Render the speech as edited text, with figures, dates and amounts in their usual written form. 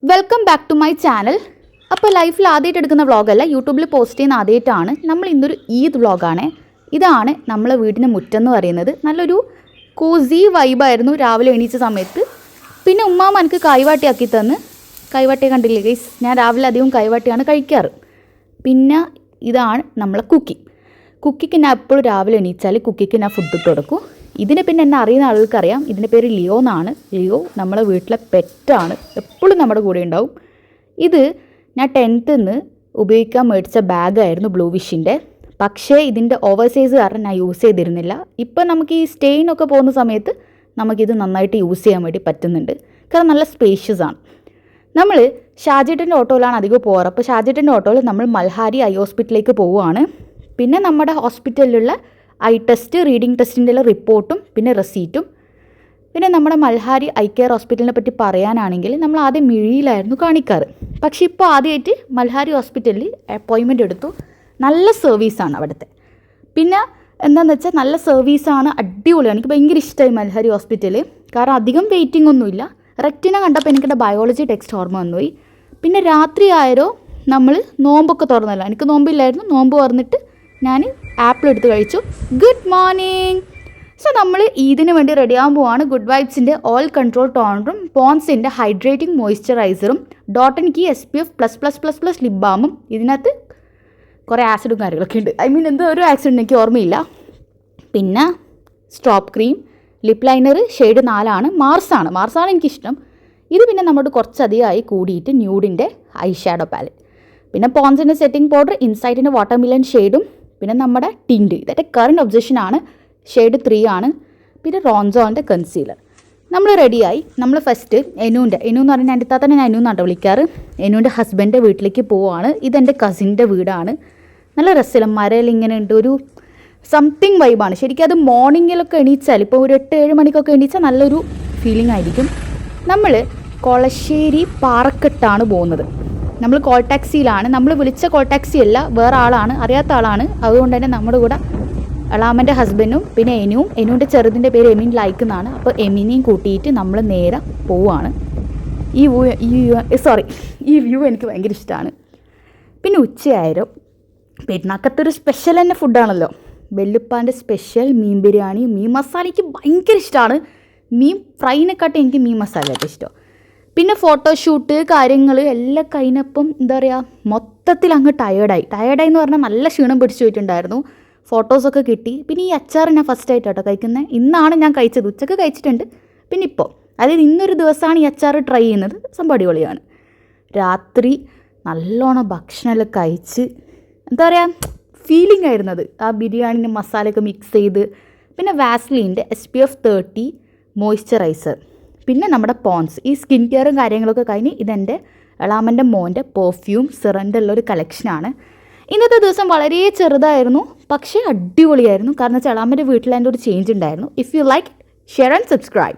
Welcome back to my channel. അപ്പോൾ ലൈഫിൽ ആദ്യമായിട്ട് എടുക്കുന്ന വ്ളോഗല്ല, യൂട്യൂബിൽ പോസ്റ്റ് ചെയ്യുന്ന ആദ്യമായിട്ടാണ്. നമ്മൾ ഇന്നൊരു ഈദ് വ്ളോഗാണ്. ഇതാണ് നമ്മളെ വീടിൻ്റെ മുറ്റെന്ന് പറയുന്നത്. നല്ലൊരു കോസി വൈബായിരുന്നു രാവിലെ എണീച്ച സമയത്ത്. പിന്നെ ഉമ്മാമ്മ എനിക്ക് കൈവാട്ടിയാക്കി തന്ന്. കൈവാട്ടി കണ്ടില്ലേ ഗൈസ്, ഞാൻ രാവിലെ അധികം കൈവാട്ടിയാണ് കഴിക്കാറ്. പിന്നെ ഇതാണ് നമ്മളെ കുക്കിക്ക് ഞാൻ എപ്പോഴും രാവിലെ എണീച്ചാൽ കുക്കിക്ക് ഞാൻ ഫുഡ് ഇട്ട് കൊടുക്കും. ഇതിനെ പിന്നെ എന്നെ അറിയുന്ന ആളുകൾക്കറിയാം. ഇതിൻ്റെ പേര് ലിയോ എന്നാണ്. ലിയോ നമ്മളെ വീട്ടിലെ പെറ്റാണ്, എപ്പോഴും നമ്മുടെ കൂടെ ഉണ്ടാവും. ഇത് ഞാൻ 10th നിന്ന് ഉപയോഗിക്കാൻ മേടിച്ച ബാഗായിരുന്നു ബ്ലൂ വിഷിൻ്റെ. പക്ഷേ ഇതിൻ്റെ ഓവർ സൈസ് കാരണം ഞാൻ യൂസ് ചെയ്തിരുന്നില്ല. ഇപ്പം നമുക്ക് ഈ സ്റ്റെയിനൊക്കെ പോകുന്ന സമയത്ത് നമുക്കിത് നന്നായിട്ട് യൂസ് ചെയ്യാൻ വേണ്ടി പറ്റുന്നുണ്ട്, കാരണം നല്ല സ്പേഷ്യസ് ആണ്. നമ്മൾ ഷാജേട്ടൻ്റെ ഓട്ടോയിലാണ് അധികം പോകാറ്. അപ്പോൾ ഷാജേട്ടൻ്റെ ഓട്ടോയിൽ നമ്മൾ മൽഹാരി ഐ ഹോസ്പിറ്റലിലേക്ക് പോവുകയാണ്. പിന്നെ നമ്മുടെ ഹോസ്പിറ്റലിലുള്ള ഐ ടെസ്റ്റ്, റീഡിംഗ് ടെസ്റ്റിൻ്റെ റിപ്പോർട്ടും പിന്നെ റെസീറ്റും. പിന്നെ നമ്മുടെ മൽഹാരി ഐ കെയർ ഹോസ്പിറ്റലിനെ പറ്റി പറയാനാണെങ്കിൽ നമ്മൾ ആദ്യം മിഴിയിലായിരുന്നു കാണിക്കാറ്. പക്ഷേ ഇപ്പോൾ ആദ്യമായിട്ട് മൽഹാരി ഹോസ്പിറ്റലിൽ അപ്പോയിൻമെൻ്റ് എടുത്തു. നല്ല സർവീസാണ് അവിടുത്തെ. പിന്നെ എന്താണെന്ന് വെച്ചാൽ നല്ല സർവീസാണ്, അടിപൊളിയാണ്. എനിക്ക് ഭയങ്കര ഇഷ്ടമായി മൽഹാരി ഹോസ്പിറ്റൽ, കാരണം അധികം വെയിറ്റിംഗ് ഒന്നുമില്ല. റെറ്റിന കണ്ടപ്പോൾ എനിക്കെൻ്റെ ബയോളജി ടെക്സ്റ്റ് ഓർമ്മ വന്നുപോയി. പിന്നെ രാത്രി ആയാലോ നമ്മൾ നോമ്പൊക്കെ തുറന്നല്ലോ, എനിക്ക് നോമ്പില്ലായിരുന്നു. നോമ്പ് തുറന്നിട്ട് ഞാൻ ആപ്പിൾ എടുത്ത് കഴിച്ചു. Good morning. സോ നമ്മൾ ഈദിന് വേണ്ടി റെഡിയാകാൻ പോവാണ്. ഗുഡ് വൈബ്സിൻ്റെ ഓയിൽ കൺട്രോൾ ടോണറും പോൺസിൻ്റെ ഹൈഡ്രേറ്റിംഗ് മോയ്സ്ചറൈസറും ഡോട്ട് കി SPF++++ ലിപ് ബാമും. ഇതിനകത്ത് കുറേ ആസിഡും കാര്യങ്ങളൊക്കെ ഉണ്ട്. എന്തോ ഒരു ആക്സിഡൻറ്റ് എനിക്ക് ഓർമ്മയില്ല. പിന്നെ സ്ട്രോപ്പ് ക്രീം, ലിപ് ലൈനർ ഷെയ്ഡ് 4 മാർസാണ് എനിക്കിഷ്ടം. ഇത് പിന്നെ നമ്മോട് കുറച്ചധികമായി കൂടിയിട്ട് ന്യൂഡിൻ്റെ ഐ ഷാഡോ പാലറ്റ്. പിന്നെ പോൺസിൻ്റെ സെറ്റിംഗ് പൗഡർ, ഇൻസൈറ്റിൻ്റെ വാട്ടർമിലൻ ഷെയ്ഡും പിന്നെ നമ്മുടെ ടിൻറ്റ്, ഇതൊക്കെ കറണ്ട് ഒബ്സഷൻ ഷെയ്ഡ് 3 ആണ്. പിന്നെ റോൺസോൻ്റെ കൺസീലർ. നമ്മൾ റെഡിയായി. നമ്മൾ ഫസ്റ്റ് എനു എന്ന് പറഞ്ഞാൽ എൻ്റെ താത്തന്നെ ഞാൻ എനു എന്നാണ് വിളിക്കാറ്. എനുവിൻ്റെ ഹസ്ബൻഡിൻ്റെ വീട്ടിലേക്ക് പോവുകയാണ്. ഇതെൻ്റെ കസിൻ്റെ വീടാണ്. നല്ല രസമില്ല, മരയിൽ ഇങ്ങനെ ഉണ്ട്, ഒരു സംതിങ് വൈബാണ്. ശരിക്കും അത് മോർണിംഗിലൊക്കെ എണീച്ചാൽ, ഇപ്പോൾ ഒരു 8-7 മണിക്കൊക്കെ എണീച്ചാൽ നല്ലൊരു ഫീലിംഗ് ആയിരിക്കും. നമ്മൾ കൊളശ്ശേരി പാറക്കെട്ടാണ് പോകുന്നത്. നമ്മൾ കോൾ ടാക്സിയിലാണ്. നമ്മൾ വിളിച്ച കോൾ ടാക്സി അല്ല, വേറെ ആളാണ്, അറിയാത്ത ആളാണ്. അതുകൊണ്ട് തന്നെ നമ്മുടെ കൂടെ എളാമൻ്റെ ഹസ്ബൻഡും പിന്നെ എനുവിൻ്റെ ചെറുതിൻ്റെ പേര് എമിൻ ലൈക്ക് എന്നാണ്. അപ്പോൾ എമിനെയും കൂട്ടിയിട്ട് നമ്മൾ നേരെ പോവുകയാണ്. ഈ വ്യൂ എനിക്ക് ഭയങ്കര ഇഷ്ടമാണ്. പിന്നെ ഉച്ചയായാലും പെരുന്നാക്കത്തൊരു സ്പെഷ്യൽ തന്നെ ഫുഡാണല്ലോ, വെല്ലുപ്പാൻ്റെ സ്പെഷ്യൽ മീൻ ബിരിയാണി. മീൻ മസാല എനിക്ക് ഭയങ്കര ഇഷ്ടമാണ്. മീൻ ഫ്രൈനെക്കാട്ടും എനിക്ക് മീൻ മസാലയൊക്കെ ഇഷ്ടം. പിന്നെ ഫോട്ടോഷൂട്ട് കാര്യങ്ങൾ എല്ലാം കഴിഞ്ഞപ്പം എന്താ പറയുക, മൊത്തത്തിൽ അങ്ങ് ടയേർഡായി എന്ന് പറഞ്ഞാൽ നല്ല ക്ഷീണം പിടിച്ചു പോയിട്ടുണ്ടായിരുന്നു. ഫോട്ടോസൊക്കെ കിട്ടി. പിന്നെ ഈ അച്ചാർ ഞാൻ ഫസ്റ്റ് ആയിട്ടോ കഴിക്കുന്നത്. ഇന്നാണ് ഞാൻ കഴിച്ചത്. ഉച്ചക്ക് കഴിച്ചിട്ടുണ്ട്. പിന്നെ ഇപ്പോൾ, അതായത് ഇന്നൊരു ദിവസമാണ് ഈ അച്ചാർ ട്രൈ ചെയ്യുന്നത്. സംഭവം അടിപൊളിയാണ്. രാത്രി നല്ലോണം ഭക്ഷണമെല്ലാം കഴിച്ച് എന്താ പറയുക, ഫീലിംഗ് ആയിരുന്നത്. ആ ബിരിയാണിൻ്റെ മസാലയൊക്കെ മിക്സ് ചെയ്ത്. പിന്നെ വാസ്ലിൻ്റെ SPF30 മോയ്സ്ചറൈസർ. പിന്നെ നമ്മുടെ പോൺസ്. ഈ സ്കിൻ കെയറും കാര്യങ്ങളൊക്കെ കഴിഞ്ഞ് ഇതെൻ്റെ എളാമൻ്റെ മോൻ്റെ പെർഫ്യൂം സിറൻ്റെ ഉള്ളൊരു കളക്ഷനാണ്. ഇന്നത്തെ ദിവസം വളരെ ചെറുതായിരുന്നു, പക്ഷേ അടിപൊളിയായിരുന്നു. കാരണം വെച്ചാൽ എളാമൻ്റെ വീട്ടിൽ എൻ്റെ ഒരു ചേഞ്ച് ഉണ്ടായിരുന്നു. If you like, share and subscribe.